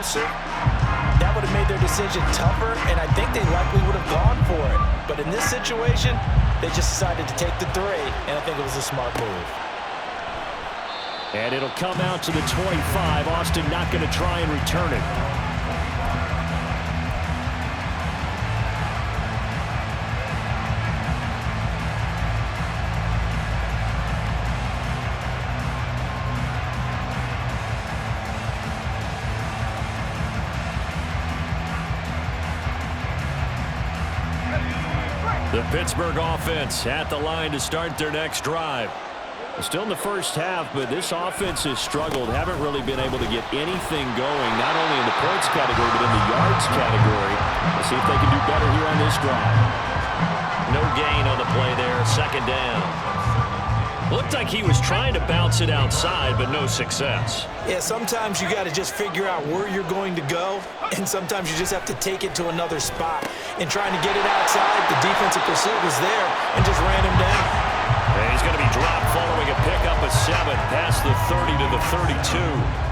closer, that would have made their decision tougher, and I think they likely would have gone for it. But in this situation, they just decided to take the 3, and I think it was a smart move. And it'll come out to the 25. Austin not going to try and return it. The Pittsburgh offense at the line to start their next drive. Still in the first half, but this offense has struggled. Haven't really been able to get anything going, not only in the points category, but in the yards category. Let's see if they can do better here on this drive. No gain on the play there. Second down. Looked like he was trying to bounce it outside, but no success. Yeah, sometimes you got to just figure out where you're going to go, and sometimes you just have to take it to another spot. And trying to get it outside, the defensive pursuit was there and just ran him down. And he's going to be dropped following a pickup of 7 past the 30 to the 32.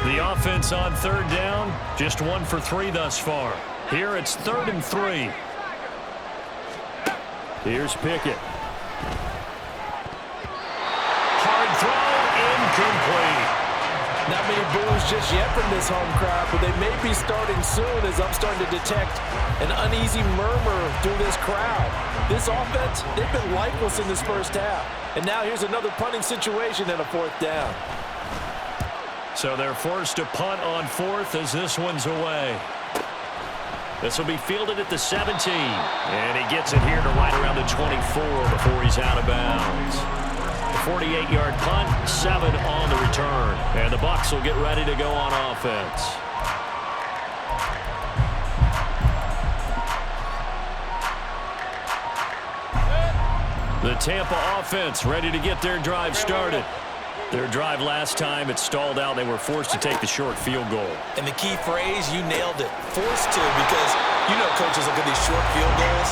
The offense on 3rd down, just 1 for 3 thus far. Here it's 3rd and 3. Here's Pickett. Hard throw, incomplete. Not many boos just yet from this home crowd, but they may be starting soon as I'm starting to detect an uneasy murmur through this crowd. This offense, they've been lifeless in this first half. And now here's another punting situation and a 4th down. So they're forced to punt on 4th as this one's away. This will be fielded at the 17. And he gets it here to right around the 24 before he's out of bounds. The 48-yard punt, 7 on the return. And the Bucs will get ready to go on offense. The Tampa offense ready to get their drive started. Their drive last time, it stalled out. They were forced to take the short field goal. And the key phrase, you nailed it. Forced to, because you know coaches look at these short field goals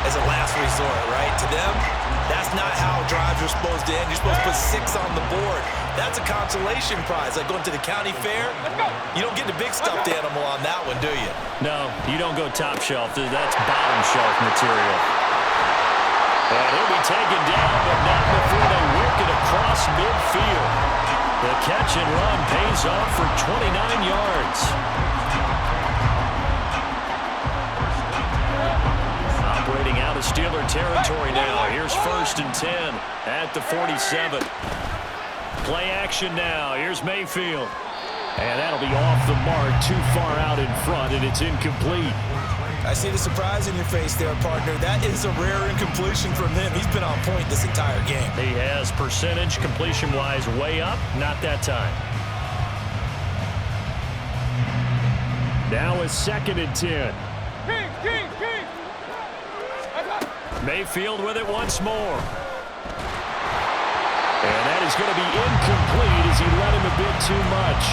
as a last resort, right? To them, that's not how drives are supposed to end. You're supposed to put 6 on the board. That's a consolation prize. Like going to the county fair, you don't get the big stuffed animal on that one, do you? No, you don't go top shelf. That's bottom shelf material. And he'll be taken down, but not before they work it across midfield. The catch and run pays off for 29 yards. Operating out of Steeler territory now. Here's 1st and 10 at the 47. Play action now. Here's Mayfield. And that'll be off the mark, too far out in front, and it's incomplete. I see the surprise in your face there, partner. That is a rare incompletion from him. He's been on point this entire game. He has percentage completion-wise way up. Not that time. Now is 2nd and 10. Mayfield with it once more. And that is going to be incomplete as he let him a bit too much.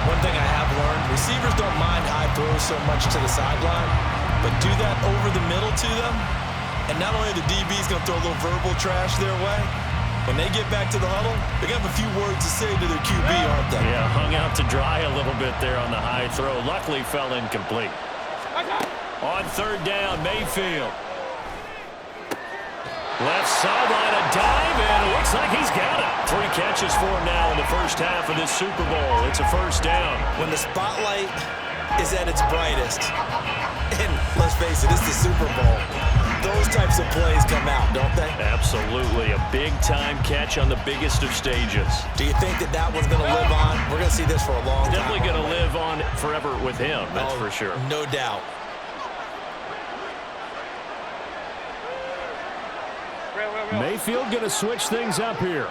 One thing I have learned, receivers don't mind high throws so much to the sideline, but do that over the middle to them, and not only are the DBs going to throw a little verbal trash their way, when they get back to the huddle, they're going to have a few words to say to their QB, aren't they? Yeah, hung out to dry a little bit there on the high throw. Luckily fell incomplete. On 3rd down, Mayfield. Left sideline, a dive, and it looks like he's got it. 3 catches for him now in the first half of this Super Bowl. It's a 1st down. When the spotlight is at its brightest, and let's face it, it's the Super Bowl, those types of plays come out, don't they? Absolutely. A big-time catch on the biggest of stages. Do you think that one's going to live on? We're going to see this for a long time. Definitely going to live on forever with him, that's for sure. No doubt. Mayfield going to switch things up here.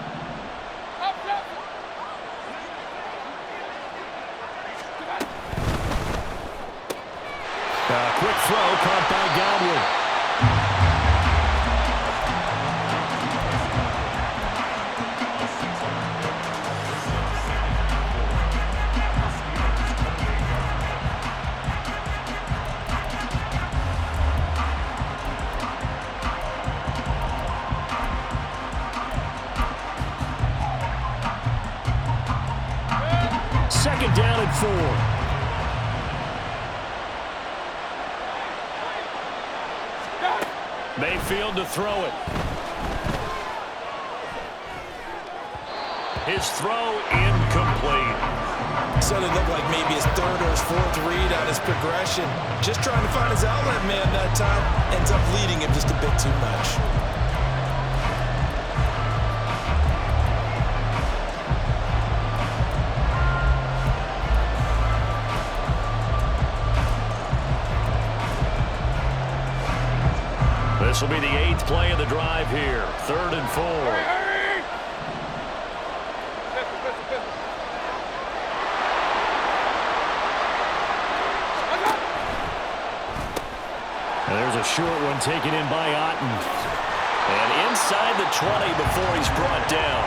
Quick throw caught by Godwin. Second down and 4. Mayfield to throw it. His throw incomplete. So it looked like maybe his third or his fourth read on his progression. Just trying to find his outlet man that time. Ends up leading him just a bit too much. This will be the 8th play of the drive here. 3rd and 4. And there's a short one taken in by Otten. And inside the 20 before he's brought down.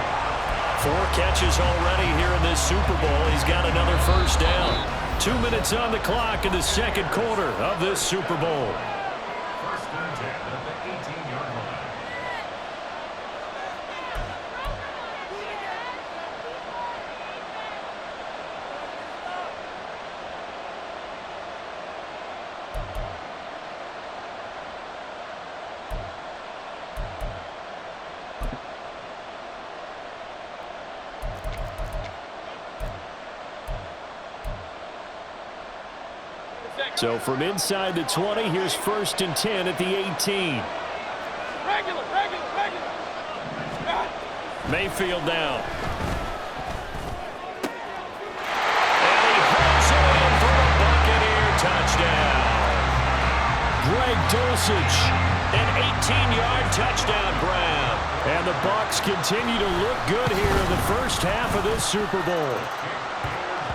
4 catches already here in this Super Bowl. He's got another first down. 2 minutes on the clock in the second quarter of this Super Bowl. So from inside the 20, here's 1st and 10 at the 18. Regular. Mayfield down. And he hauls it in for a Buccaneer touchdown. Greg Dulcich, an 18-yard touchdown grab. And the Bucs continue to look good here in the first half of this Super Bowl.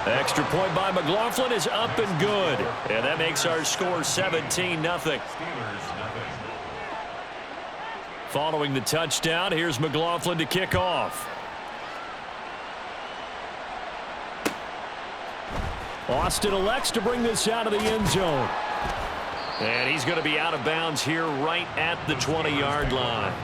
Extra point by McLaughlin is up and good. And that makes our score 17-0. Following the touchdown, here's McLaughlin to kick off. Austin elects to bring this out of the end zone. And he's going to be out of bounds here right at the 20-yard line.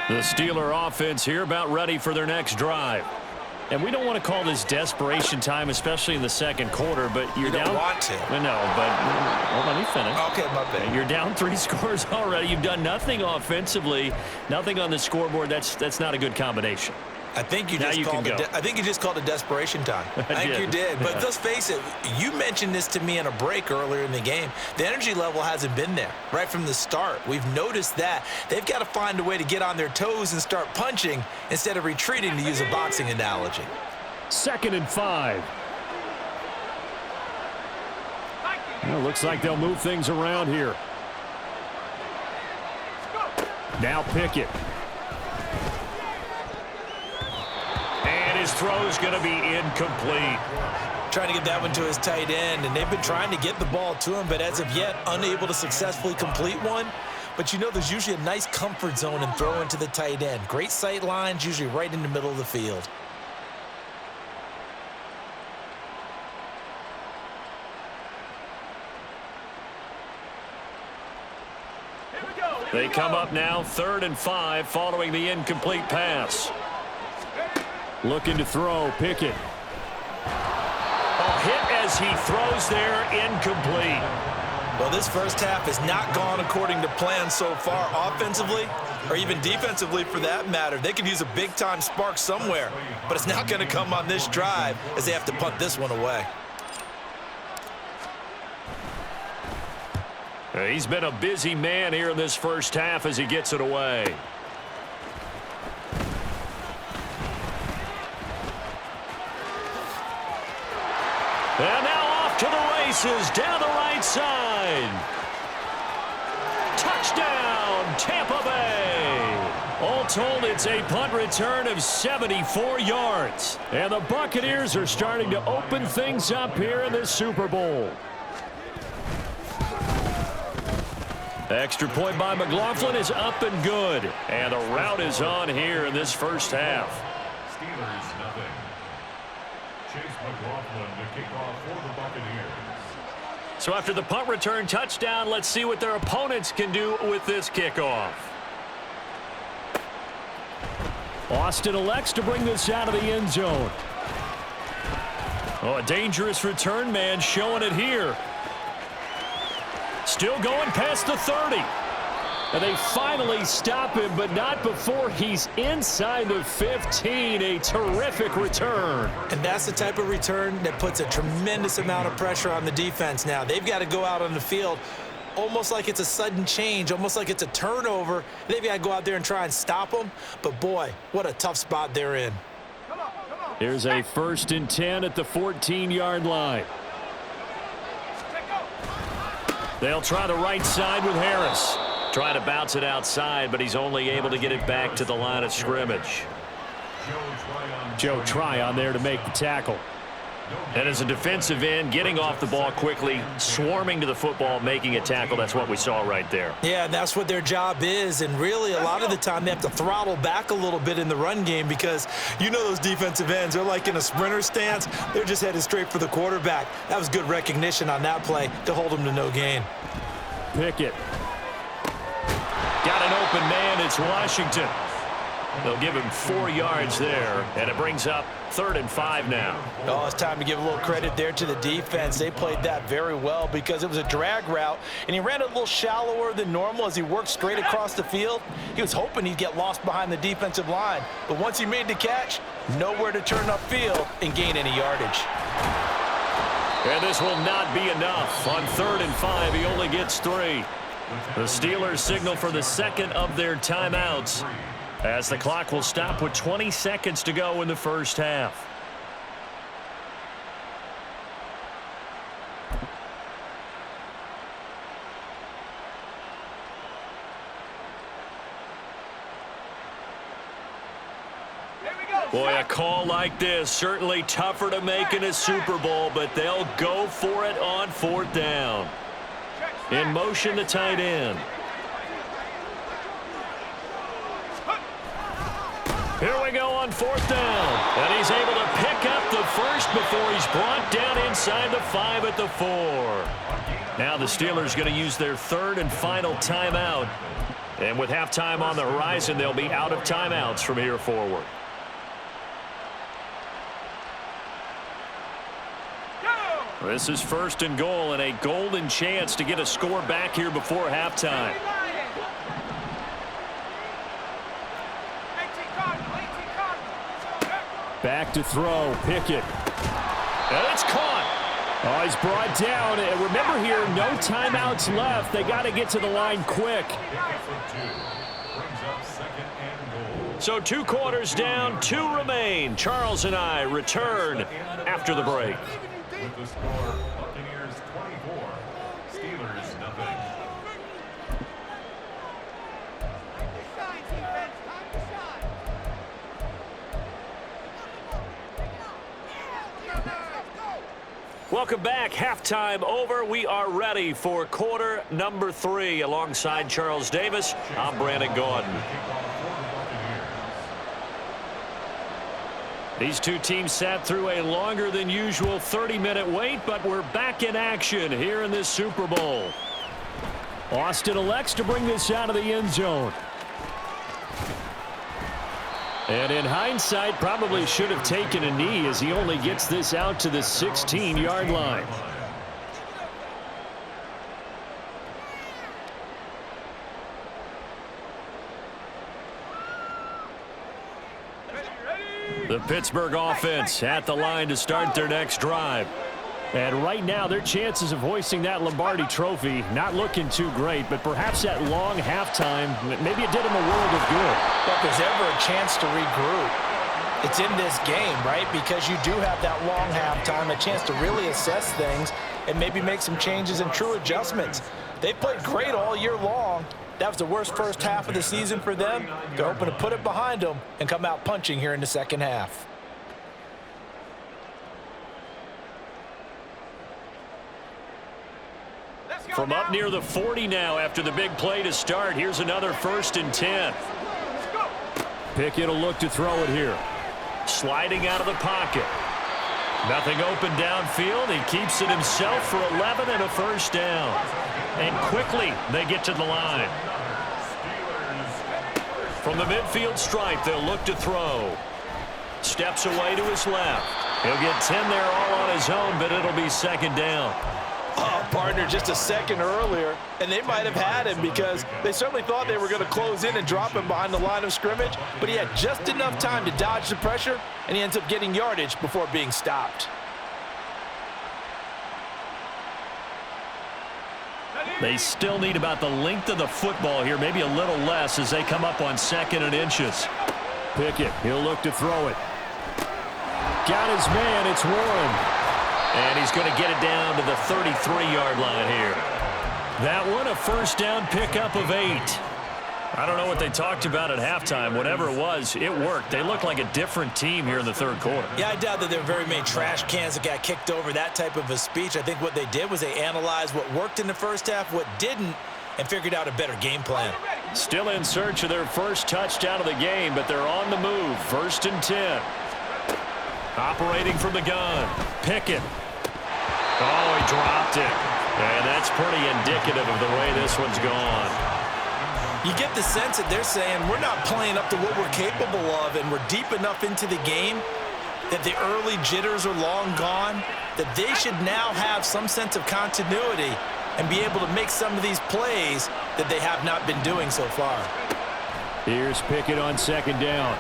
The Steeler offense here about ready for their next drive. And we don't want to call this desperation time, especially in the second quarter, but you're down. You don't want to. I know, but hold on, let me finish. Okay, my bad. You're down 3 scores already. You've done nothing offensively, nothing on the scoreboard. That's not a good combination. I think you just called it desperation time. I think you did. But let's face it, you mentioned this to me in a break earlier in the game. The energy level hasn't been there right from the start. We've noticed that. They've got to find a way to get on their toes and start punching instead of retreating, to use a boxing analogy. 2nd and 5. Well, looks like they'll move things around here. Now Pickett. His throw is going to be incomplete. Trying to get that one to his tight end, and they've been trying to get the ball to him, but as of yet, unable to successfully complete one. But you know, there's usually a nice comfort zone in throwing to the tight end. Great sight lines, usually right in the middle of the field. They come up now 3rd and 5 following the incomplete pass. Looking to throw, Pickett. A hit as he throws there, incomplete. Well, this first half has not gone according to plan so far offensively, or even defensively for that matter. They could use a big-time spark somewhere, but it's not going to come on this drive as they have to punt this one away. He's been a busy man here in this first half as he gets it away. And now off to the races down the right side. Touchdown, Tampa Bay. All told, it's a punt return of 74 yards. And the Buccaneers are starting to open things up here in this Super Bowl. Extra point by McLaughlin is up and good. And the rout is on here in this first half. Steelers nothing. Chase McLaughlin to kick off for the Buccaneers. So after the punt return touchdown, let's see what their opponents can do with this kickoff. Austin elects to bring this out of the end zone. Oh, a dangerous return man showing it here. Still going past the 30. And they finally stop him, but not before he's inside the 15. A terrific return. And that's the type of return that puts a tremendous amount of pressure on the defense now. They've got to go out on the field almost like it's a sudden change, almost like it's a turnover. They've got to go out there and try and stop them. But, boy, what a tough spot they're in. Here's a 1st and 10 at the 14-yard line. They'll try the right side with Harris. Trying to bounce it outside, but he's only able to get it back to the line of scrimmage. Joe Tryon there to make the tackle. And as a defensive end, getting off the ball quickly, swarming to the football, making a tackle, that's what we saw right there. Yeah, that's what their job is, and really a lot of the time they have to throttle back a little bit in the run game because you know those defensive ends, they're like in a sprinter stance. They're just headed straight for the quarterback. That was good recognition on that play to hold them to no gain. Pickett. Got an open man, it's Washington. They'll give him 4 yards there, and it brings up 3rd and 5 now. Oh, it's time to give a little credit there to the defense. They played that very well because it was a drag route, and he ran a little shallower than normal as he worked straight across the field. He was hoping he'd get lost behind the defensive line, but once he made the catch, nowhere to turn upfield and gain any yardage. And this will not be enough. On 3rd and 5, he only gets 3. The Steelers signal for the second of their timeouts, as the clock will stop with 20 seconds to go in the first half. Boy, a call like this, certainly tougher to make in a Super Bowl, but they'll go for it on 4th down. In motion, the tight end. Here we go on 4th down. And he's able to pick up the first before he's brought down inside the 5 at the 4. Now the Steelers going to use their 3rd and final timeout. And with halftime on the horizon, they'll be out of timeouts from here forward. This is 1st and goal and a golden chance to get a score back here before halftime. Back to throw, Pickett. And it's caught. Oh, he's brought down. And remember here, no timeouts left. They got to get to the line quick. So 2 quarters down, 2 remain. Charles and I return after the break. With the score, Buccaneers 24, Steelers nothing. Welcome back. Halftime over. We are ready for quarter number 3. Alongside Charles Davis, I'm Brandon Gordon. These two teams sat through a longer than usual 30-minute wait, but we're back in action here in this Super Bowl. Austin elects to bring this out of the end zone. And in hindsight, probably should have taken a knee as he only gets this out to the 16-yard line. The Pittsburgh offense at the line to start their next drive. And right now, their chances of hoisting that Lombardi trophy not looking too great, but perhaps that long halftime, maybe it did them a world of good. But if there's ever a chance to regroup, it's in this game, right? Because you do have that long halftime, a chance to really assess things and maybe make some changes and true adjustments. They played great all year long. That was the worst first half of the season for them. They're hoping to put it behind them and come out punching here in the second half. From up near the 40 now after the big play to start. Here's another 1st and 10. Pickett will look to throw it here. Sliding out of the pocket. Nothing open downfield. He keeps it himself for 11 and a 1st down. And quickly they get to the line. From the midfield stripe, they'll look to throw. Steps away to his left. He'll get 10 there all on his own, but it'll be 2nd down. Oh, partner, just a second earlier, and they might have had him because they certainly thought they were going to close in and drop him behind the line of scrimmage, but he had just enough time to dodge the pressure, and he ends up getting yardage before being stopped. They still need about the length of the football here, maybe a little less as they come up on 2nd and inches. Pickett, he'll look to throw it. Got his man, it's Warren. And he's going to get it down to the 33-yard line here. That one, a 1st down pickup of 8. I don't know what they talked about at halftime. Whatever it was, it worked. They look like a different team here in the 3rd quarter. Yeah, I doubt that there were very many trash cans that got kicked over, that type of a speech. I think what they did was they analyzed what worked in the 1st half, what didn't, and figured out a better game plan. Still in search of their 1st touchdown of the game, but they're on the move. 1st and 10. Operating from the gun. Pickett. Oh, he dropped it. And that's pretty indicative of the way this one's gone. You get the sense that they're saying we're not playing up to what we're capable of, and we're deep enough into the game that the early jitters are long gone, that they should now have some sense of continuity and be able to make some of these plays that they have not been doing so far. Here's Pickett on 2nd down.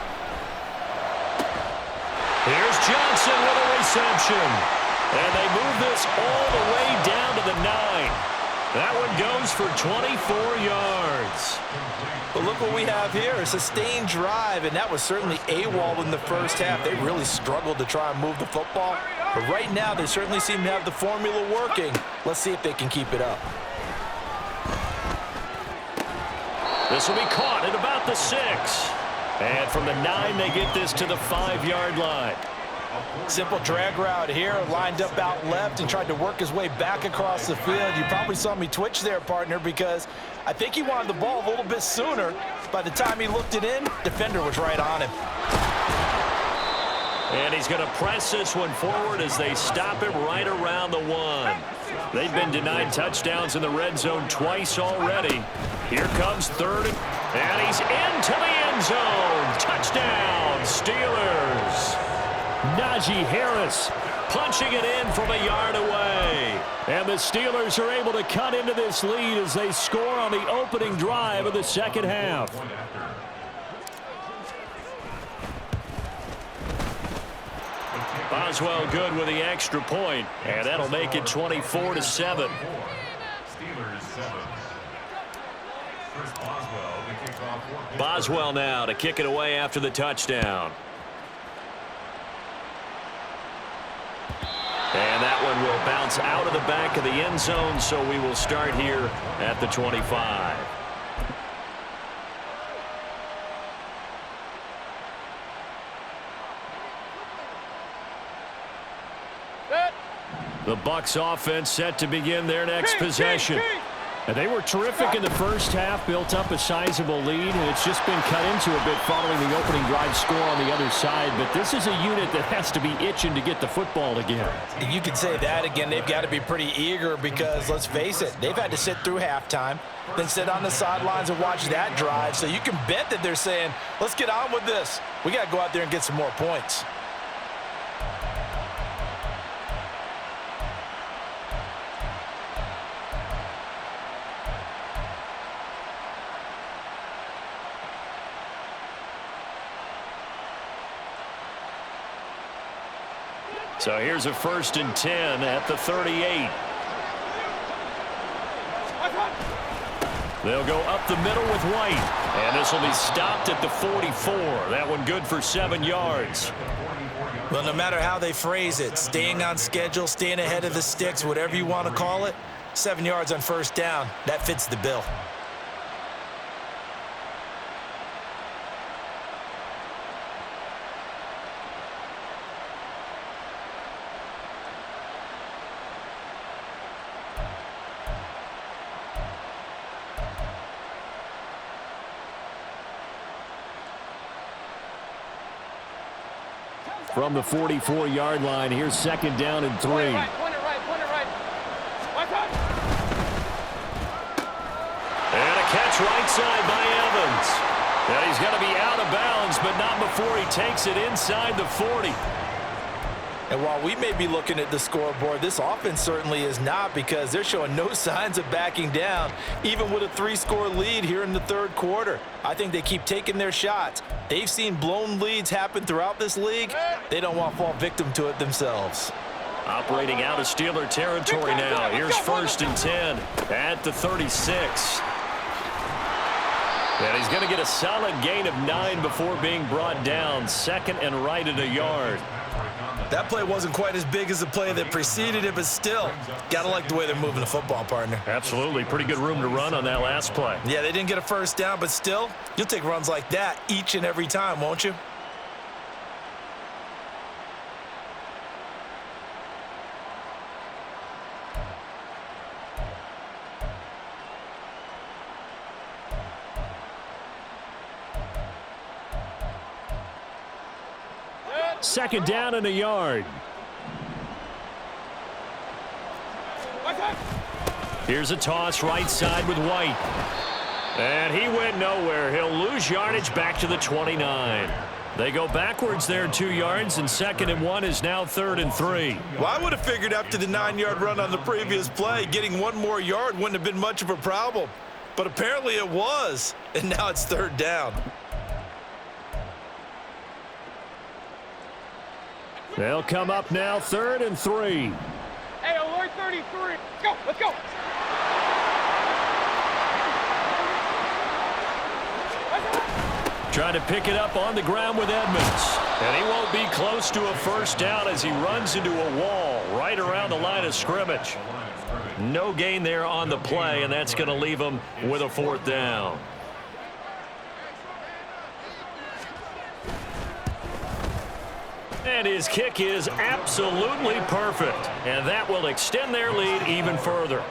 Here's Johnson with a reception. And they move this all the way down to the 9. That one goes for 24 yards. But look what we have here, a sustained drive, and that was certainly AWOL in the 1st half. They really struggled to try and move the football. But right now, they certainly seem to have the formula working. Let's see if they can keep it up. This will be caught at about the 6. And from the 9, they get this to the 5-yard line. Simple drag route here, lined up out left and tried to work his way back across the field. You probably saw me twitch there, partner, because I think he wanted the ball a little bit sooner. By the time he looked it in, defender was right on him. And he's going to press this one forward as they stop him right around the 1. They've been denied touchdowns in the red zone twice already. Here comes 3rd, and he's into the end zone. Touchdown, Steelers. Najee Harris punching it in from a yard away. And the Steelers are able to cut into this lead as they score on the opening drive of the 2nd half. Boswell good with the extra point, and that'll make it 24-7. Steelers 7. Chris Boswell now to kick it away after the touchdown. And that one will bounce out of the back of the end zone, so we will start here at the 25. The Bucs offense set to begin their next possession. And they were terrific in the 1st half, built up a sizable lead, and it's just been cut into a bit following the opening drive score on the other side. But this is a unit that has to be itching to get the football again. You could say that again. They've got to be pretty eager because, let's face it, they've had to sit through halftime, then sit on the sidelines and watch that drive. So you can bet that they're saying, let's get on with this. We got to go out there and get some more points. So here's a 1st and 10 at the 38. They'll go up the middle with White. And this will be stopped at the 44. That one good for 7 yards. Well, no matter how they phrase it, staying on schedule, staying ahead of the sticks, whatever you want to call it, 7 yards on 1st down, that fits the bill. from the 44-yard line. Here's second down and 3. Point it right. Watch out. And a catch right side by Evans. And he's going to be out of bounds, but not before he takes it inside the 40. And while we may be looking at the scoreboard, this offense certainly is not, because they're showing no signs of backing down, even with a 3-score lead here in the third quarter. I think they keep taking their shots. They've seen blown leads happen throughout this league. They don't want to fall victim to it themselves. Operating out of Steeler territory now. Here's first and 10 at the 36. And he's going to get a solid gain of 9 before being brought down. Second and right at a yard. That play wasn't quite as big as the play that preceded it, but still, got to like the way they're moving the football, partner. Absolutely. Pretty good room to run on that last play. Yeah, they didn't get a first down, but still, you'll take runs like that each and every time, won't you? Second down and a yard. Here's a toss right side with White. And he went nowhere. He'll lose yardage back to the 29. They go backwards there 2 yards, and second and 1 is now third and 3. Well, I would have figured after the 9-yard run on the previous play, getting 1 more yard wouldn't have been much of a problem. But apparently it was, and now it's third down. They'll come up now third and 3. Hey, alert 33. Let's go. Trying to pick it up on the ground with Edmonds. And he won't be close to a first down as he runs into a wall right around the line of scrimmage. No gain there on the play, and that's going to leave him with a fourth down. And his kick is absolutely perfect. And that will extend their lead even further.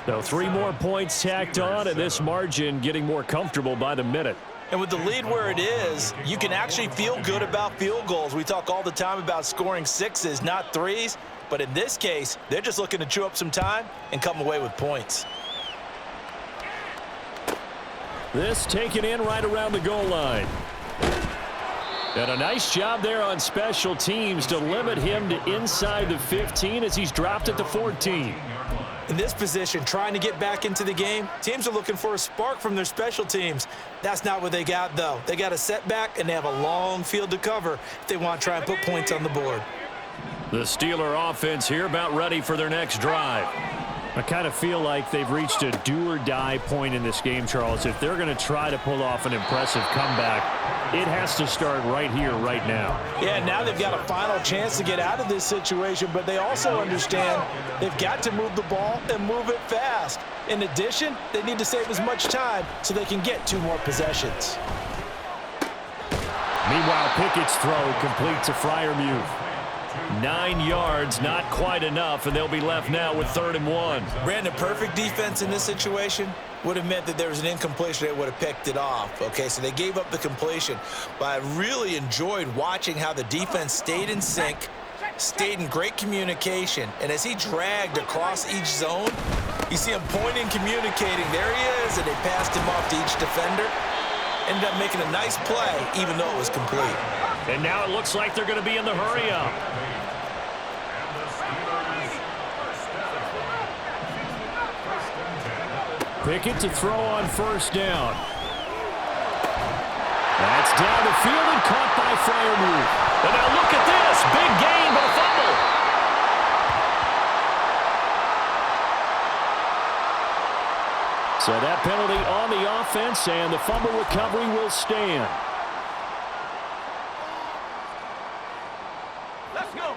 So 3 more points tacked on, and this margin getting more comfortable by the minute. And with the lead where it is, you can actually feel good about field goals. We talk all the time about scoring 6s, not 3s. But in this case, they're just looking to chew up some time and come away with points. This taken in right around the goal line. And a nice job there on special teams to limit him to inside the 15 as he's dropped at the 14. In this position, trying to get back into the game, teams are looking for a spark from their special teams. That's not what they got, though. They got a setback, and they have a long field to cover if they want to try and put points on the board. The Steeler offense here about ready for their next drive. I kind of feel like they've reached a do-or-die point in this game, Charles. If they're going to try to pull off an impressive comeback, it has to start right here, right now. Yeah, now they've got a final chance to get out of this situation, but they also understand they've got to move the ball and move it fast. In addition, they need to save as much time so they can get 2 more possessions. Meanwhile, Pickett's throw complete to Freiermuth. 9 yards, not quite enough, and they'll be left now with 3rd and 1. Brandon, perfect defense in this situation would have meant that there was an incompletion. They would have picked it off. Okay, so they gave up the completion. But I really enjoyed watching how the defense stayed in sync, stayed in great communication. And as he dragged across each zone, you see him pointing, communicating. There he is, and they passed him off to each defender. Ended up making a nice play, even though it was complete. And now it looks like they're going to be in the hurry-up. Pickett to throw on first down. That's down the field and caught by Freiermuth. And now look at this. Big gain, but a fumble. So that penalty on the offense, and the fumble recovery will stand. Let's go.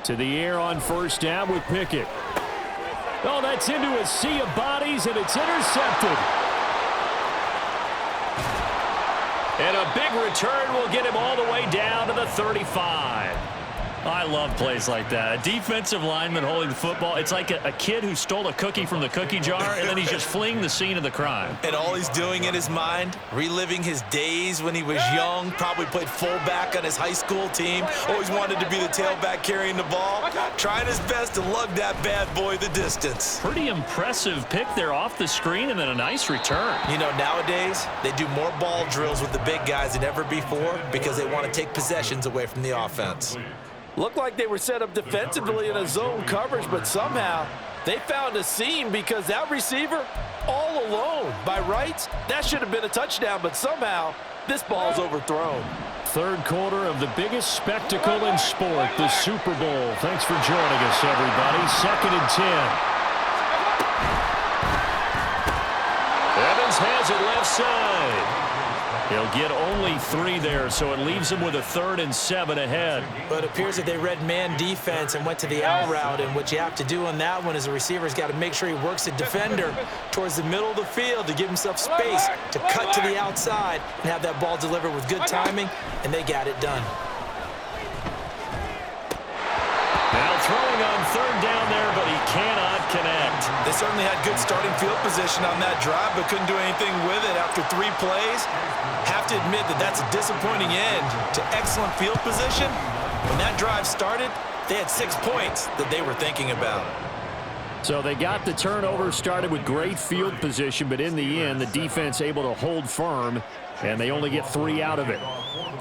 To the air on first down with Pickett. Oh, that's into a sea of bodies, and it's intercepted. And a big return will get him all the way down to the 35. I love plays like that. A defensive lineman holding the football. It's like a kid who stole a cookie from the cookie jar, and then he's just fleeing the scene of the crime. And all he's doing in his mind, reliving his days when he was young, probably played fullback on his high school team, always wanted to be the tailback carrying the ball, trying his best to lug that bad boy the distance. Pretty impressive pick there off the screen, and then a nice return. You know, nowadays, they do more ball drills with the big guys than ever before because they want to take possessions away from the offense. Looked like they were set up defensively in a zone coverage, but somehow they found a seam because that receiver all alone. By rights, that should have been a touchdown, but somehow this ball's overthrown. Third quarter of the biggest spectacle in sport, the Super Bowl. Thanks for joining us, everybody. 2nd and 10. Evans has it left side. He'll get only 3 there, so it leaves him with a 3rd and 7 ahead. But it appears that they read man defense and went to the out route, and what you have to do on that one is the receiver's got to make sure he works the defender towards the middle of the field to give himself space to cut to the outside and have that ball delivered with good timing, and they got it done. Now throwing on 3rd down there, but he cannot connect. They certainly had good starting field position on that drive, but couldn't do anything with it after 3 plays. Have to admit that that's a disappointing end to excellent field position. When that drive started, they had 6 points that they were thinking about. So they got the turnover started with great field position, but in the end, the defense able to hold firm, and they only get 3 out of it.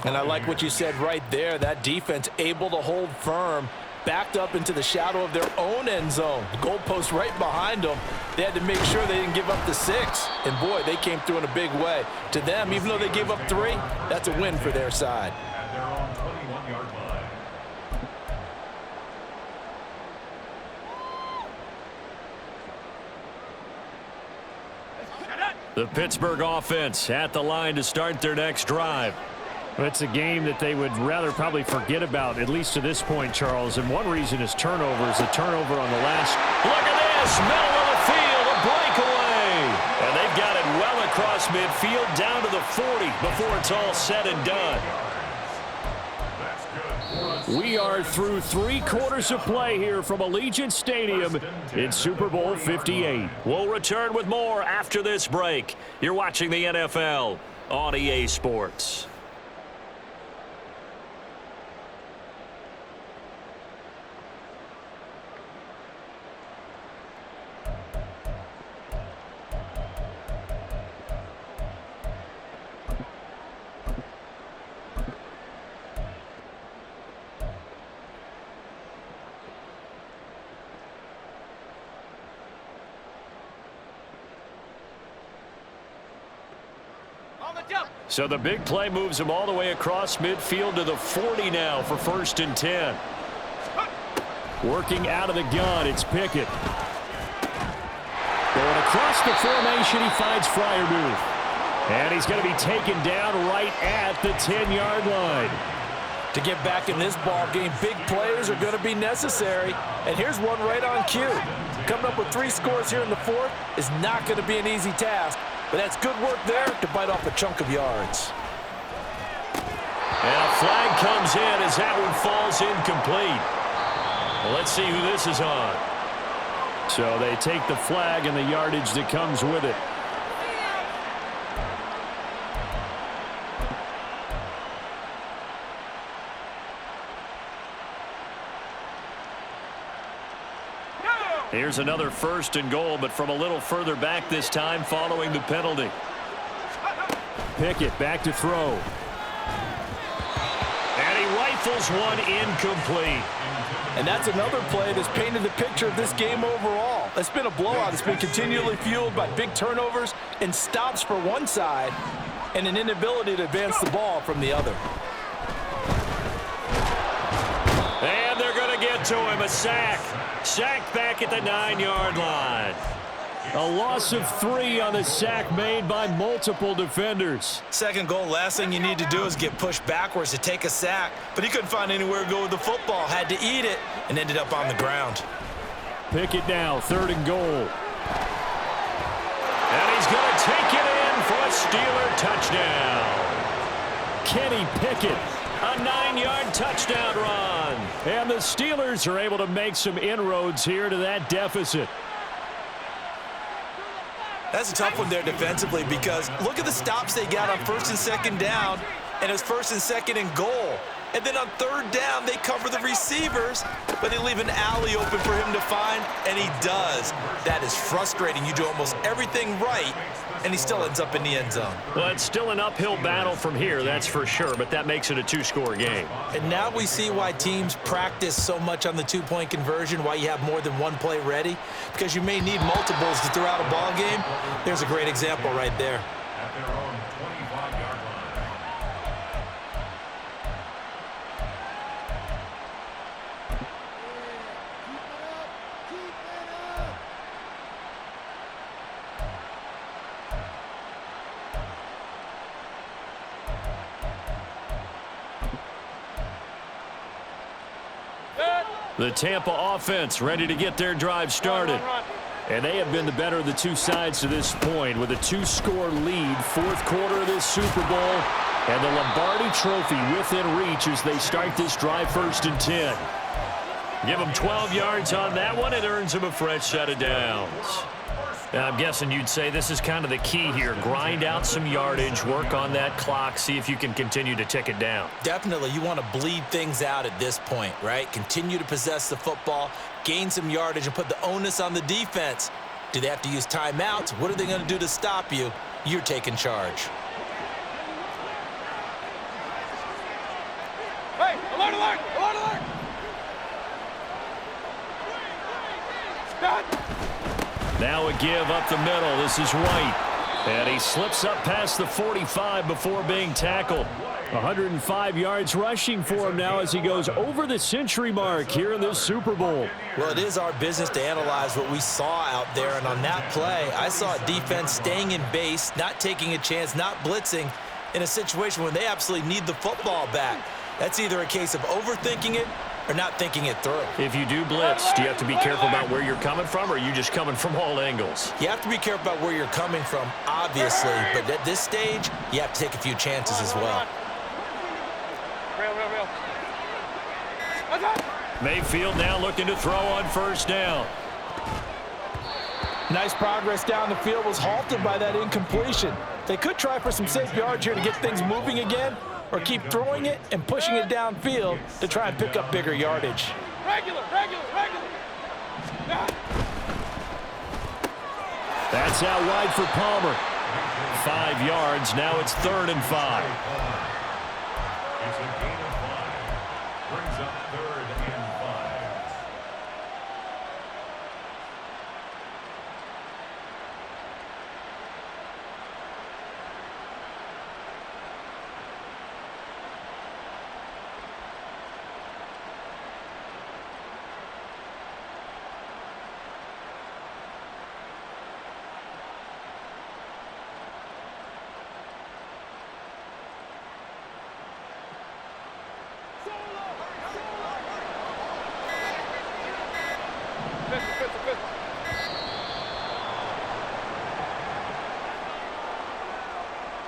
And I like what you said right there. That defense able to hold firm, backed up into the shadow of their own end zone. The goalpost right behind them. They had to make sure they didn't give up the 6. And, boy, they came through in a big way. To them, even though they gave up 3, that's a win for their side. At their own 21-yard line. The Pittsburgh offense at the line to start their next drive. It's a game that they would rather probably forget about, at least to this point, Charles. And one reason is turnovers. A turnover on the last. Look at this. Middle of the field. A breakaway. And they've got it well across midfield down to the 40 before it's all said and done. We are through 3 quarters of play here from Allegiant Stadium in Super Bowl 58. We'll return with more after this break. You're watching the NFL on EA Sports. So the big play moves him all the way across midfield to the 40 now for 1st and 10. Working out of the gun, it's Pickett. Going across the formation, he finds Freiermuth. And he's going to be taken down right at the 10-yard line. To get back in this ball game, big plays are going to be necessary. And here's one right on cue. Coming up with 3 scores here in the 4th is not going to be an easy task. But that's good work there to bite off a chunk of yards. And a flag comes in as that one falls incomplete. Well, let's see who this is on. So they take the flag and the yardage that comes with it. Here's another 1st and goal, but from a little further back this time following the penalty. Pickett back to throw. And he rifles one incomplete. And that's another play that's painted the picture of this game overall. It's been a blowout. It's been continually fueled by big turnovers and stops for one side and an inability to advance the ball from the other. And they're going to get to him. A sack. Sack back at the 9-yard line. A loss of 3 on the sack made by multiple defenders. 2nd goal, last thing you need to do is get pushed backwards to take a sack. But he couldn't find anywhere to go with the football. Had to eat it and ended up on the ground. Pickett now, 3rd and goal. And he's going to take it in for a Steeler touchdown. Kenny Pickett, a 9-yard touchdown run. And the Steelers are able to make some inroads here to that deficit. That's a tough one there defensively because look at the stops they got on 1st and 2nd down, and it's 1st and 2nd and goal. And then on 3rd down, they cover the receivers, but they leave an alley open for him to find, and he does. That is frustrating. You do almost everything right, and he still ends up in the end zone. Well, it's still an uphill battle from here, that's for sure, but that makes it a 2-score game. And now we see why teams practice so much on the 2-point conversion, why you have more than one play ready, because you may need multiples to throw out a ball game. There's a great example right there. At their own 25-yard line. The Tampa offense ready to get their drive started. And they have been the better of the two sides to this point with a 2-score lead, 4th quarter of this Super Bowl, and the Lombardi Trophy within reach as they start this drive 1st and 10. Give them 12 yards on that one. It earns them a fresh set of downs. Now, I'm guessing you'd say this is kind of the key here. Grind out some yardage, work on that clock, see if you can continue to tick it down. Definitely, you want to bleed things out at this point, right? Continue to possess the football, gain some yardage, and put the onus on the defense. Do they have to use timeouts? What are they going to do to stop you? You're taking charge. Hey, alert, alert, alert, alert! Stop! Now a give up the middle. This is White. And he slips up past the 45 before being tackled. 105 yards rushing for him now as he goes over the century mark here in this Super Bowl. Well, it is our business to analyze what we saw out there. And on that play, I saw a defense staying in base, not taking a chance, not blitzing in a situation when they absolutely need the football back. That's either a case of overthinking it or not thinking it through. If you do blitz, do you have to be careful about where you're coming from, or are you just coming from all angles? You have to be careful about where you're coming from, obviously, but at this stage, you have to take a few chances as well. Real. Mayfield now looking to throw on 1st down. Nice progress down the field was halted by that incompletion. They could try for some safe yards here to get things moving again, or keep throwing it and pushing it downfield to try and pick up bigger yardage. Regular. That's out wide for Palmer. 5 yards. Now it's 3rd and 5. It's a gain of 5. Brings up 3rd and 5.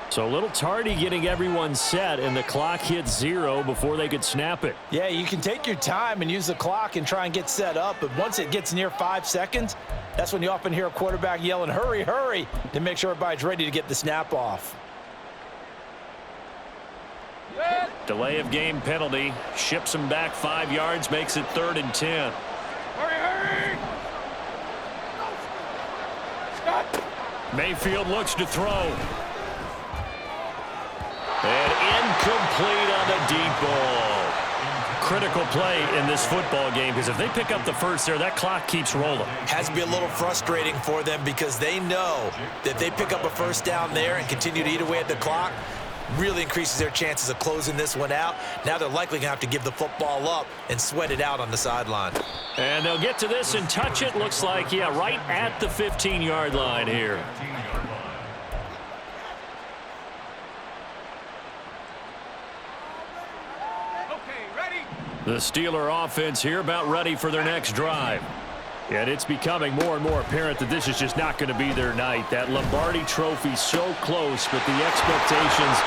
So a little tardy getting everyone set, and the clock hit 0 before they could snap it. Yeah, you can take your time and use the clock and try and get set up, but once it gets near 5 seconds, that's when you often hear a quarterback yelling, hurry, hurry, to make sure everybody's ready to get the snap off. Delay of game penalty. Ships him back 5 yards, makes it 3rd and 10. Hurry! Stop! Mayfield looks to throw. And incomplete on the deep ball. Critical play in this football game, because if they pick up the first there, that clock keeps rolling. Has to be a little frustrating for them because they know that if they pick up a 1st down there and continue to eat away at the clock, really increases their chances of closing this one out. Now they're likely going to have to give the football up and sweat it out on the sideline. And they'll get to this and touch it. Looks like, yeah, right at the 15-yard line here. The Steeler offense here about ready for their next drive. And it's becoming more and more apparent that this is just not going to be their night. That Lombardi Trophy so close, but the expectations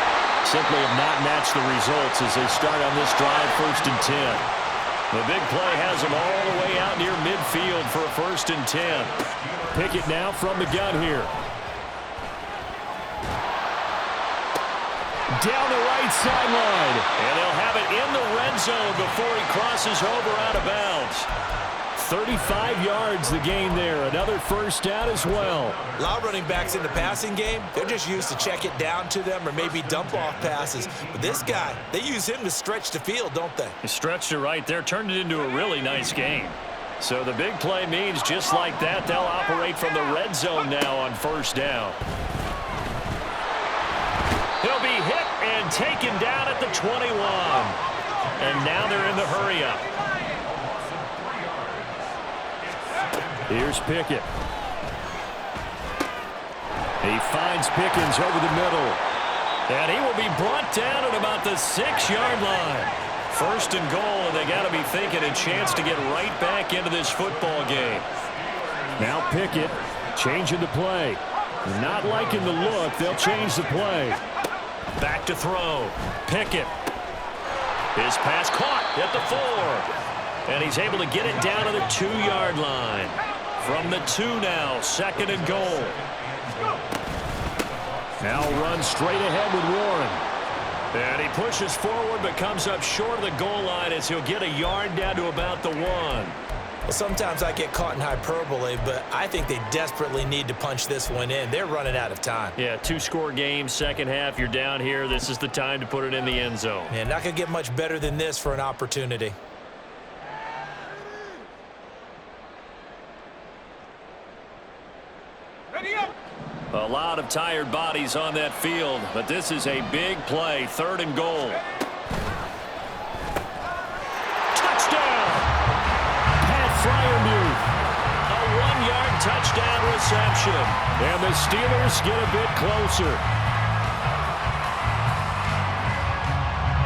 simply have not matched the results as they start on this drive 1st and 10. The big play has him all the way out near midfield for a 1st and 10. Pickett now from the gun here. Down the right sideline. And they'll have it in the red zone before he crosses over out of bounds. 35 yards the gain there. Another 1st down as well. A lot of running backs in the passing game, they're just used to check it down to them or maybe dump off passes. But this guy, they use him to stretch the field, don't they? He stretched it right there, turned it into a really nice game. So the big play means just like that, they'll operate from the red zone now on 1st down. He'll be hit and taken down at the 21. And now they're in the hurry-up. Here's Pickett. He finds Pickens over the middle. And he will be brought down at about the 6-yard line. 1st and goal, and they got to be thinking a chance to get right back into this football game. Now Pickett changing the play. Not liking the look, they'll change the play. Back to throw. Pickett. His pass caught at the 4. And he's able to get it down to the 2-yard line. From the 2 now, 2nd and goal. Now runs straight ahead with Warren. And he pushes forward but comes up short of the goal line as he'll get a yard down to about the 1. Well, sometimes I get caught in hyperbole, but I think they desperately need to punch this one in. They're running out of time. Yeah, 2-score game, second half, you're down here. This is the time to put it in the end zone. Yeah, not going to get much better than this for an opportunity. Ready up. A lot of tired bodies on that field, but this is a big play, 3rd and goal. Touchdown! Pat Fryermuth. A 1-yard touchdown reception. And the Steelers get a bit closer.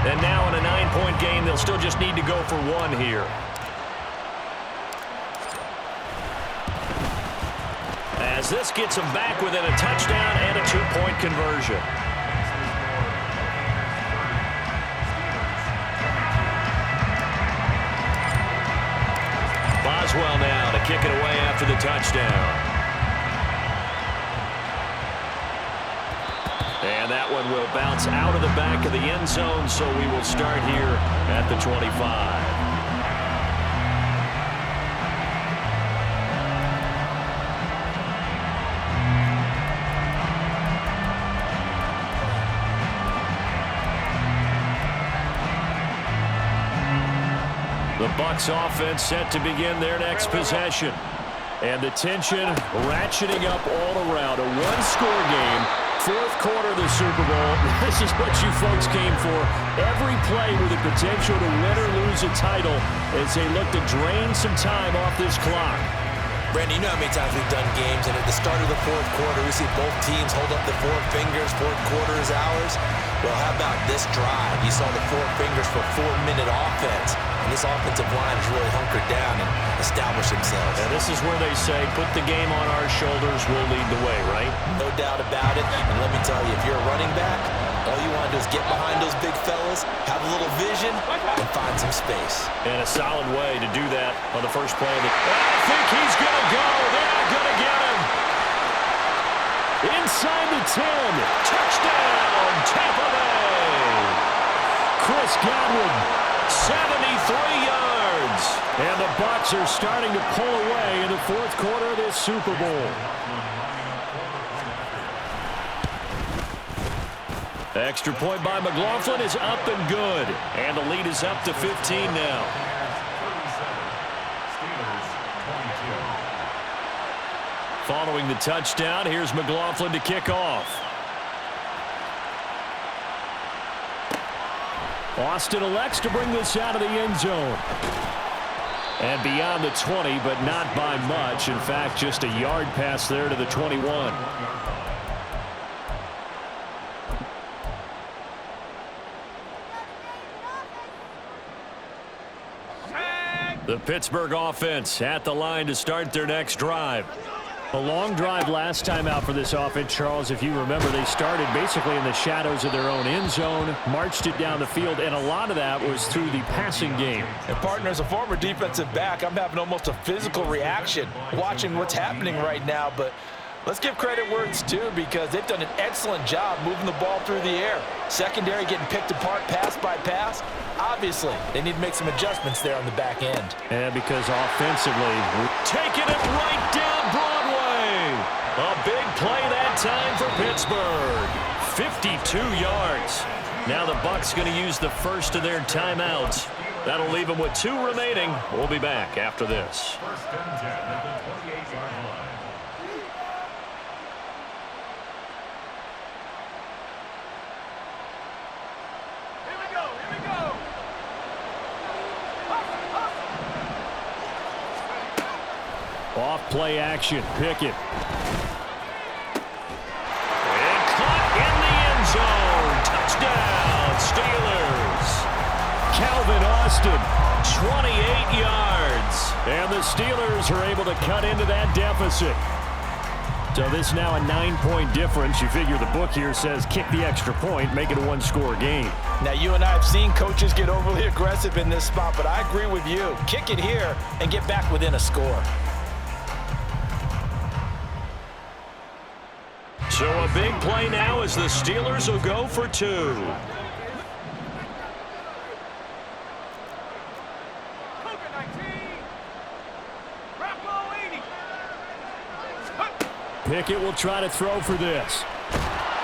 And now in a 9-point game, they'll still just need to go for 1 here. As this gets them back within a touchdown and a 2-point conversion. Boswell now to kick it away after the touchdown. And that one will bounce out of the back of the end zone, so we will start here at the 25. The Bucs offense set to begin their next possession. And the tension ratcheting up all around. A 1-score game, 4th quarter of the Super Bowl. This is what you folks came for. Every play with the potential to win or lose a title as they look to drain some time off this clock. Brandon, you know how many times we've done games, and at the start of the 4th quarter, we see both teams hold up the 4 fingers, 4th quarter is ours. Well, how about this drive? You saw the 4 fingers for 4-minute offense. And this offensive line has really hunkered down and established themselves. And this is where they say, put the game on our shoulders, we'll lead the way, right? No doubt about it. And let me tell you, if you're a running back, all you want to do is get behind those big fellas, have a little vision, and find some space. And a solid way to do that on the first play of the... I think he's going to go. They're not going to get him. Inside the 10. Touchdown, Tampa Bay. Chris Godwin, 73 yards. And the Bucs are starting to pull away in the 4th quarter of this Super Bowl. Extra point by McLaughlin is up and good. And the lead is up to 15 now. Following the touchdown, here's McLaughlin to kick off. Austin elects to bring this out of the end zone. And beyond the 20, but not by much. In fact, just a yard pass there to the 21. The Pittsburgh offense at the line to start their next drive. A long drive last time out for this offense, Charles. If you remember, they started basically in the shadows of their own end zone, marched it down the field, and a lot of that was through the passing game. And partner, as a former defensive back, I'm having almost a physical reaction watching what's happening right now. But let's give credit where it's due, because they've done an excellent job moving the ball through the air. Secondary getting picked apart pass by pass. Obviously, they need to make some adjustments there on the back end. And because offensively, we're taking it right down Broadway. A big play that time for Pittsburgh. 52 yards. Now the Bucs going to use the first of their timeouts. That'll leave them with 2 remaining. We'll be back after this. First and 10 at the 28-yard line. Off play action. Pickett. And caught in the end zone. Touchdown, Steelers. Calvin Austin, 28 yards. And the Steelers are able to cut into that deficit. So this now a 9-point difference. You figure the book here says kick the extra point, make it a 1-score game. Now, you and I have seen coaches get overly aggressive in this spot, but I agree with you. Kick it here and get back within a score. So a big play now as the Steelers will go for 2. Pickett will try to throw for this.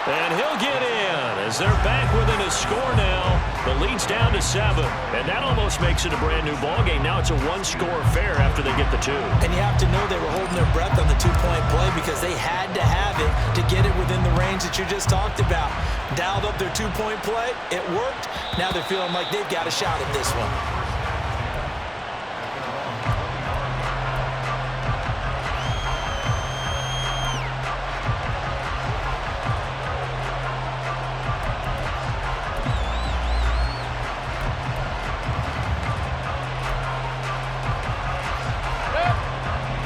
And he'll get in as they're back within a score now. The lead's down to 7. And that almost makes it a brand new ballgame. Now it's a 1-score affair after they get the 2. And you have to know they were holding their breath on the 2-point play, because they had to have it to get it within the range that you just talked about. Dialed up their 2-point play. It worked. Now they're feeling like they've got a shot at this one.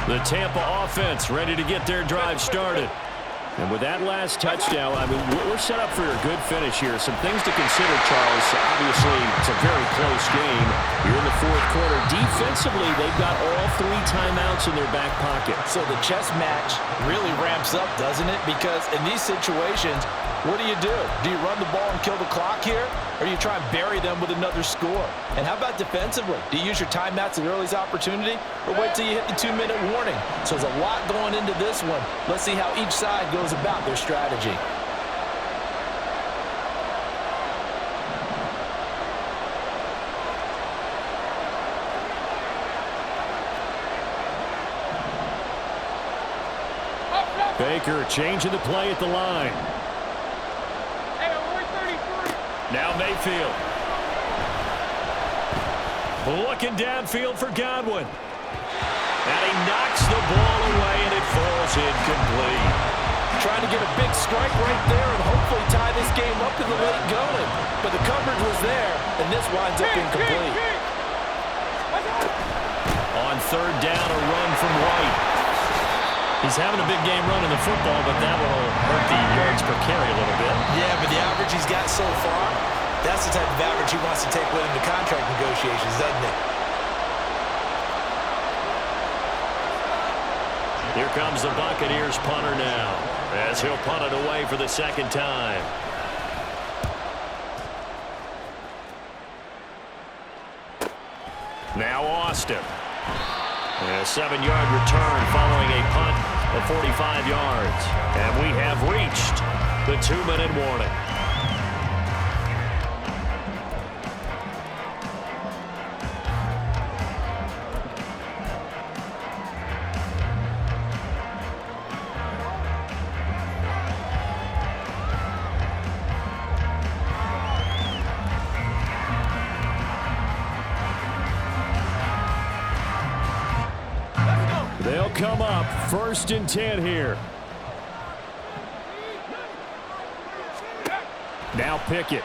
The Tampa offense ready to get their drive started. And with that last touchdown, I mean, we're set up for a good finish here. Some things to consider, Charles. Obviously, it's a very close game. You're in the 4th quarter. Defensively, they've got all 3 timeouts in their back pocket. So the chess match really ramps up, doesn't it? Because in these situations, what do? Do you run the ball and kill the clock here? Or do you try and bury them with another score? And how about defensively? Do you use your timeouts at earliest opportunity, or wait till you hit the 2-minute warning? So there's a lot going into this one. Let's see how each side goes about their strategy. Baker changing the play at the line. Now Mayfield. Looking downfield for Godwin. And he knocks the ball away, and it falls incomplete. Trying to get a big strike right there and hopefully tie this game up in the late going. But the coverage was there, and this winds up incomplete. On 3rd down, a run from White. He's having a big game running the football, but that will hurt the yards per carry a little bit. Yeah, but the average he's got so far, that's the type of average he wants to take with him to contract negotiations, doesn't it? Here comes the Buccaneers punter now, as he'll punt it away for the 2nd time. Now Austin. And a 7-yard return following a punt of 45 yards. And we have reached the 2-minute warning. They'll come up 1st and 10 here. Now Pickett.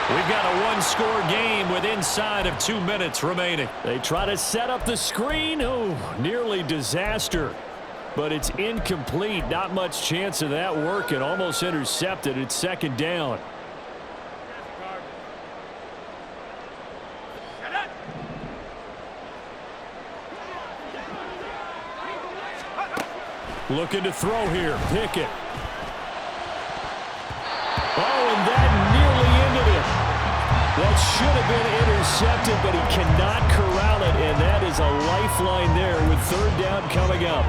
We've got a one-score game with inside of 2 minutes remaining. They try to set up the screen. Oh, nearly disaster. But it's incomplete. Not much chance of that working. Almost intercepted. It's second down. Looking to throw here. Pickett. Oh, and that nearly ended it. That should have been intercepted, but he cannot corral it, and that is a lifeline there with third down coming up.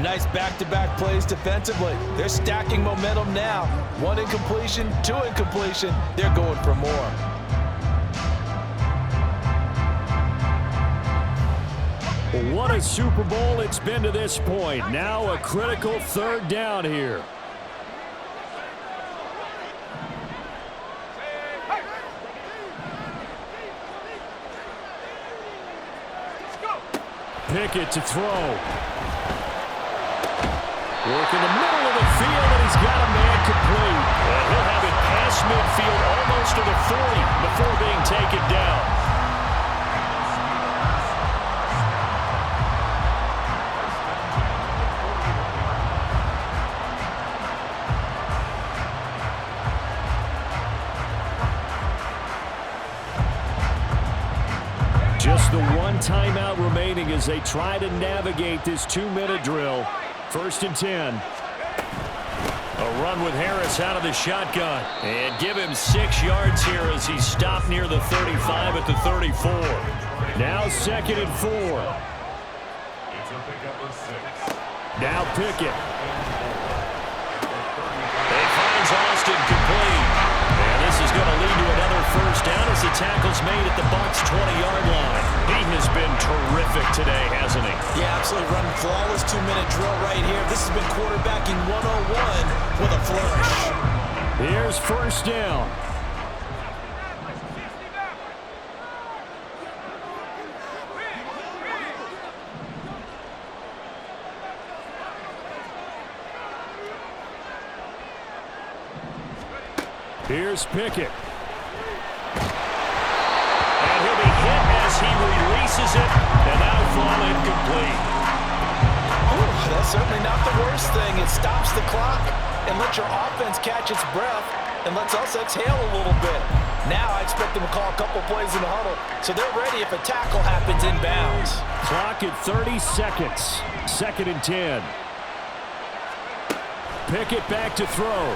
Nice back-to-back plays defensively. They're stacking momentum now. One incompletion, two incompletion. They're going for more. What a Super Bowl it's been to this point. Now a critical third down here. Pickett to throw. Work in the middle of the field, and he's got a man complete. And he'll have it past midfield almost to the 40 before being taken down. Just the one timeout remaining as they try to navigate this 2-minute drill. First and 10. A run with Harris out of the shotgun. And give him 6 yards here as he's stopped near the 35 at the 34. Now second and 4. It's a pickup of 6. Now Pickett. He finds Austin complete. And this is going to lead to another first down as the tackle's made at the Bucs' 20-yard line. He has been terrific today, hasn't he? Yeah, absolutely running flawless 2-minute drill right here. This has been quarterbacking 101 with a flourish. Here's first down. Here's Pickett. And he'll be hit as he releases it, and that'll fall incomplete. Ooh, that's certainly not the worst thing. It stops the clock and lets your offense catch its breath and lets us exhale a little bit. Now I expect them to call a couple plays in the huddle, so they're ready if a tackle happens inbounds. Clock at 30 seconds. Second and 10. Pickett back to throw.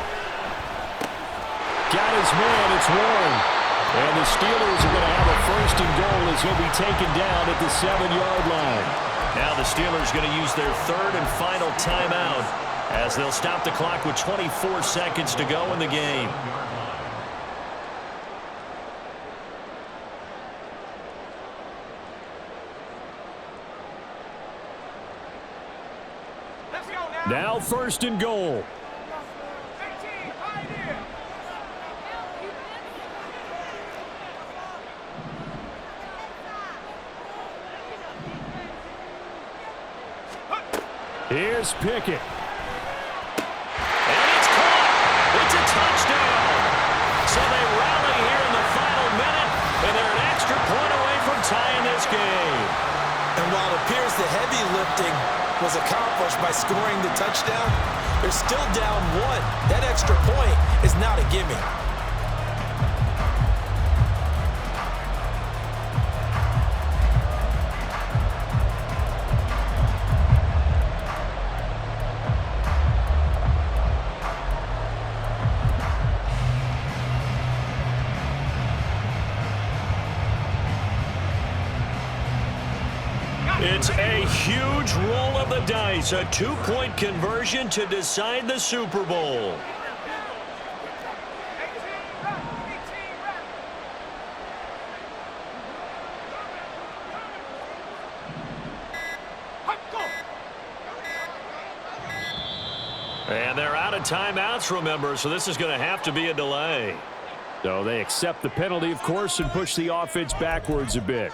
Got his man, it's Warren. And the Steelers are going to have a first and goal as he'll be taken down at the 7-yard line. Now the Steelers going to use their third and final timeout as they'll stop the clock with 24 seconds to go in the game. Now first and goal. Here's Pickett. And it's caught. It's a touchdown. So they rally here in the final minute, and they're an extra point away from tying this game. And while it appears the heavy lifting was accomplished by scoring the touchdown, they're still down 1. That extra point is not a gimme. It's a huge roll of the dice, a 2-point conversion to decide the Super Bowl. And they're out of timeouts, remember, so this is going to have to be a delay. So they accept the penalty, of course, and push the offense backwards a bit.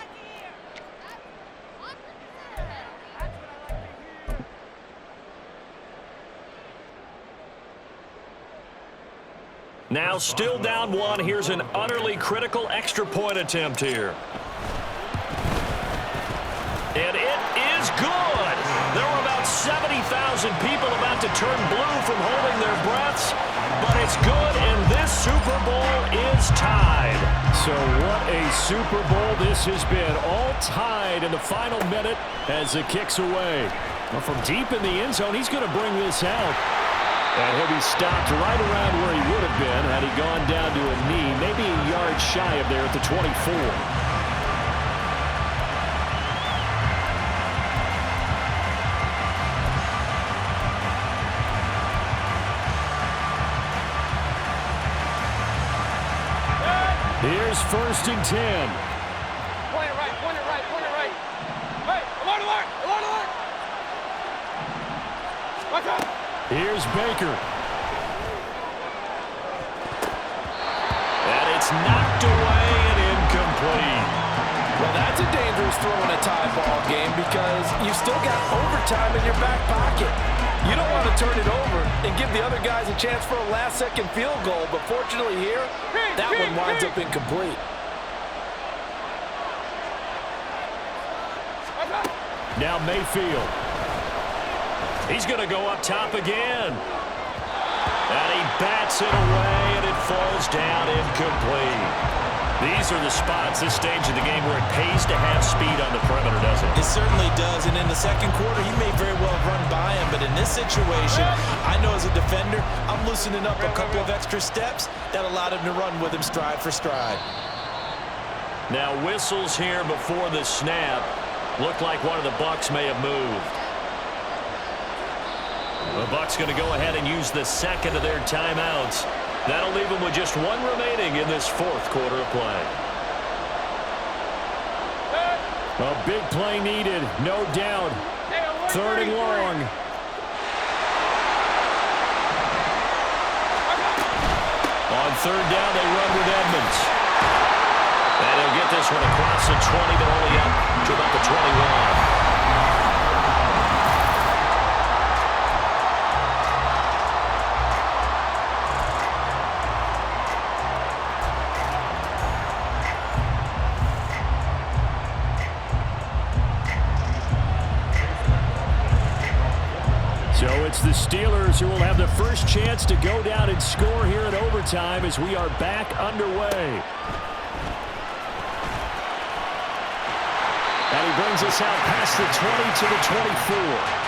Now still down one. Here's an utterly critical extra point attempt here. And it is good. There were about 70,000 people about to turn blue from holding their breaths, but it's good, and this Super Bowl is tied. So what a Super Bowl this has been, all tied in the final minute as it kicks away. Well, from deep in the end zone, he's going to bring this out. And he'll be stopped right around where he would have been had he gone down to a knee, maybe a yard shy of there at the 24. Here's 1st and 10. Point it right, point it right, point it right. Hey, alert, alert, alert, alert. Watch out. Here's Baker. And it's knocked away and incomplete. Well, that's a dangerous throw in a tie ball game because you still got overtime in your back pocket. You don't want to turn it over and give the other guys a chance for a last-second field goal, but fortunately here, that one winds up incomplete. Now Mayfield. He's going to go up top again. And he bats it away, and it falls down incomplete. These are the spots, this stage of the game, where it pays to have speed on the perimeter, doesn't it? It certainly does, and in the second quarter, he may very well run by him, but in this situation, I know as a defender, I'm loosening up a couple of extra steps that allowed him to run with him stride for stride. Now whistles here before the snap. Looked like one of the Bucs may have moved. The Bucs going to go ahead and use the second of their timeouts. That'll leave them with just one remaining in this 4th quarter of play. A big play needed, no doubt. 3rd and long. On 3rd down, they run with Edmonds. And he'll get this one across the 20, but only up to about the 21. So it's the Steelers who will have the first chance to go down and score here in overtime as we are back underway. And he brings us out past the 20 to the 24.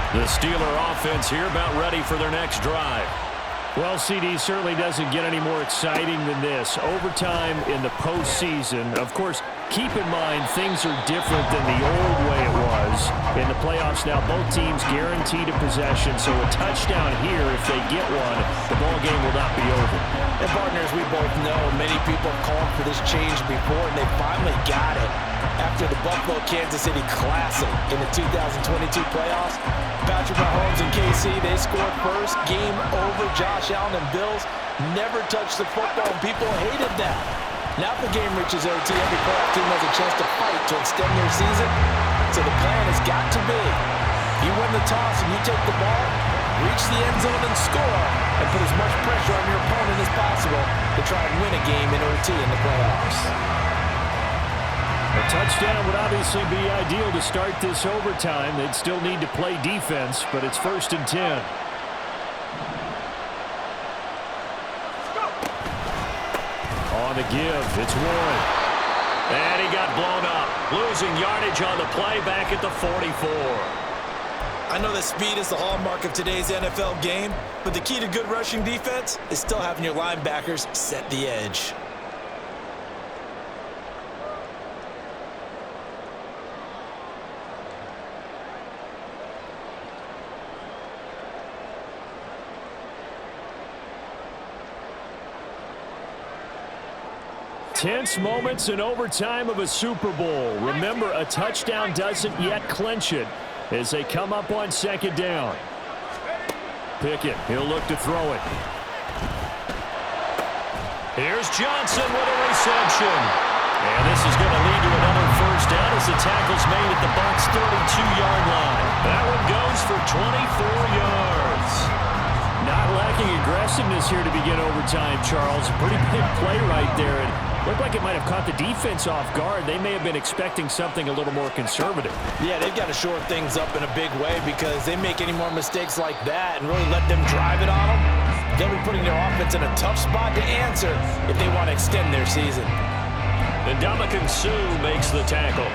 The Steeler offense here about ready for their next drive. Well, CD certainly doesn't get any more exciting than this. Overtime in the postseason. Of course, keep in mind things are different than the old way it was. In the playoffs now, both teams guaranteed a possession, so a touchdown here, if they get one, the ball game will not be over. And partners, we both know many people have called for this change before, and they finally got it. After the Buffalo-Kansas City Classic in the 2022 playoffs, Patrick Mahomes and KC, they scored first. Game over. Josh Allen and Bills never touched the football, and people hated that. Now the game reaches OT, every playoff team has a chance to fight to extend their season. So the plan has got to be, you win the toss and you take the ball, reach the end zone and score, and put as much pressure on your opponent as possible to try and win a game in OT in the playoffs. A touchdown would obviously be ideal to start this overtime. They'd still need to play defense, but it's 1st and 10. On the give, it's Warren. And he got blown up. Losing yardage on the play back at the 44. I know that speed is the hallmark of today's NFL game, but the key to good rushing defense is still having your linebackers set the edge. Tense moments in overtime of a Super Bowl. Remember, a touchdown doesn't yet clinch it as they come up on 2nd down. Pickett, he'll look to throw it. Here's Johnson with a reception. And this is going to lead to another first down as the tackle's made at the Bucs' 32-yard line. That one goes for 24 yards. Not lacking aggressiveness here to begin overtime, Charles. Pretty big play right there. And looked like it might have caught the defense off guard. They may have been expecting something a little more conservative. Yeah, they've got to shore things up in a big way because they make any more mistakes like that and really let them drive it on them, they'll be putting their offense in a tough spot to answer if they want to extend their season. And Ndamukong Suh makes the tackle.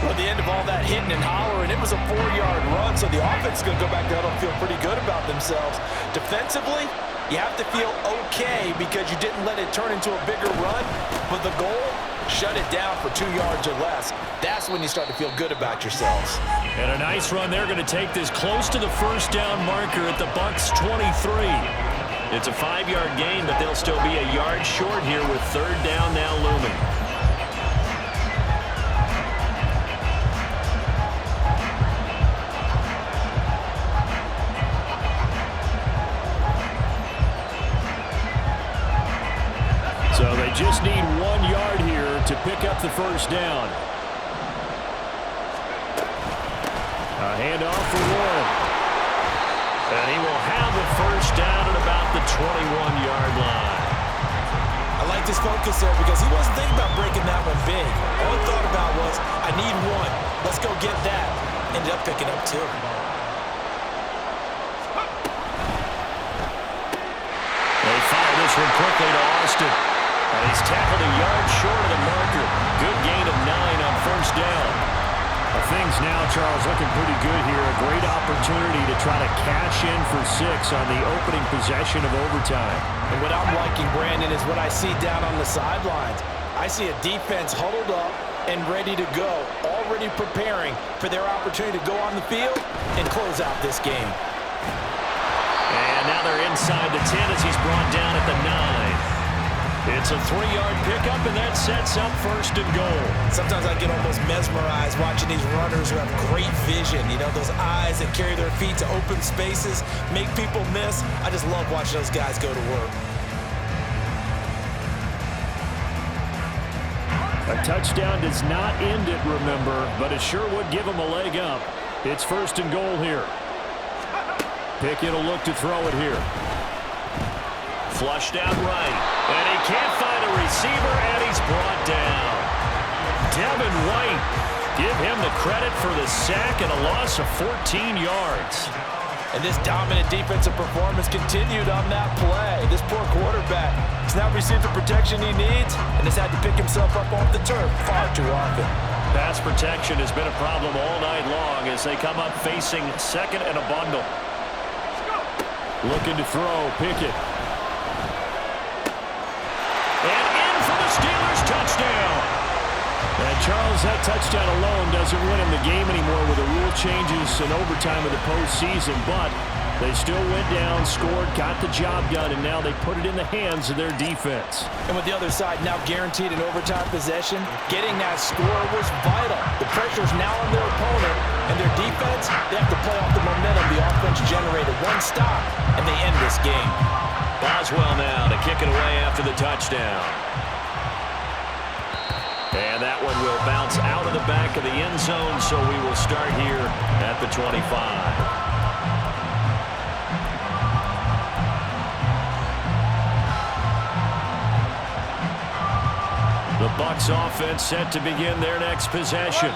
Well, at the end of all that hitting and hollering, it was a 4-yard run, so the offense is going to go back there and feel pretty good about themselves. Defensively, you have to feel okay because you didn't let it turn into a bigger run, but the goal, shut it down for 2 yards or less. That's when you start to feel good about yourselves. And a nice run. They're going to take this close to the first down marker at the Bucs' 23. It's a 5-yard gain, but they'll still be a yard short here with third down now looming. So they just need 1 yard here to pick up the first down. A handoff for Warren. And he will have the first down at about the 21-yard line. I like his focus there because he wasn't thinking about breaking that one big. All he thought about was, I need one. Let's go get that. Ended up picking up 2. They fire this one quickly to Austin. And he's tackled a yard short of the marker. Good gain of 9 on first down. Things now, Charles, looking pretty good here. A great opportunity to try to cash in for 6 on the opening possession of overtime. And what I'm liking, Brandon, is what I see down on the sidelines. I see a defense huddled up and ready to go, already preparing for their opportunity to go on the field and close out this game. And now they're inside the 10 as he's brought down at the 9. It's a 3-yard pickup, and that sets up first and goal. Sometimes I get almost mesmerized watching these runners who have great vision. You know, those eyes that carry their feet to open spaces, make people miss. I just love watching those guys go to work. A touchdown does not end it, remember, but it sure would give them a leg up. It's first and goal here. Pickett will look to throw it here. Flushed out right. And he can't find a receiver, and he's brought down. Devin White, give him the credit for the sack and a loss of 14 yards. And this dominant defensive performance continued on that play. This poor quarterback has now received the protection he needs and has had to pick himself up off the turf far too often. Pass protection has been a problem all night long as they come up facing second and a bundle. Looking to throw, Pickett. And in for the Steelers touchdown. And Charles, that touchdown alone doesn't win him the game anymore with the rule changes and overtime of the postseason, but they still went down, scored, got the job done, and now they put it in the hands of their defense. And with the other side now guaranteed an overtime possession, getting that score was vital. The pressure's now on their opponent, and their defense, they have to play off the momentum the offense generated. One stop, and they end this game. Boswell now to kick it away after the touchdown. And that one will bounce out of the back of the end zone, so we will start here at the 25. The Bucs offense set to begin their next possession.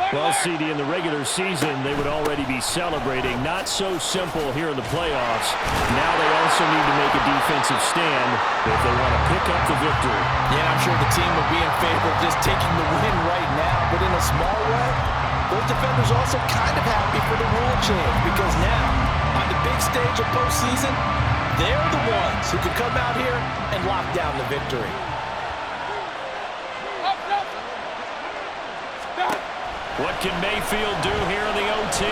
Well, CD, in the regular season, they would already be celebrating. Not so simple here in the playoffs. Now they also need to make a defensive stand if they want to pick up the victory. Yeah, I'm sure the team would be in favor of just taking the win right now, but in a small way, those defenders also kind of happy for the rule change because now, on the big stage of postseason, they're the ones who can come out here and lock down the victory. What can Mayfield do here in the OT?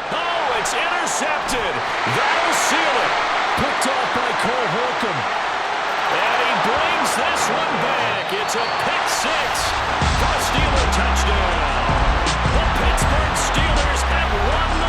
Oh, it's intercepted. That'll seal it. Picked off by Cole Holcomb. And he brings this one back. It's a pick six. The Steeler touchdown. The Pittsburgh Steelers have won the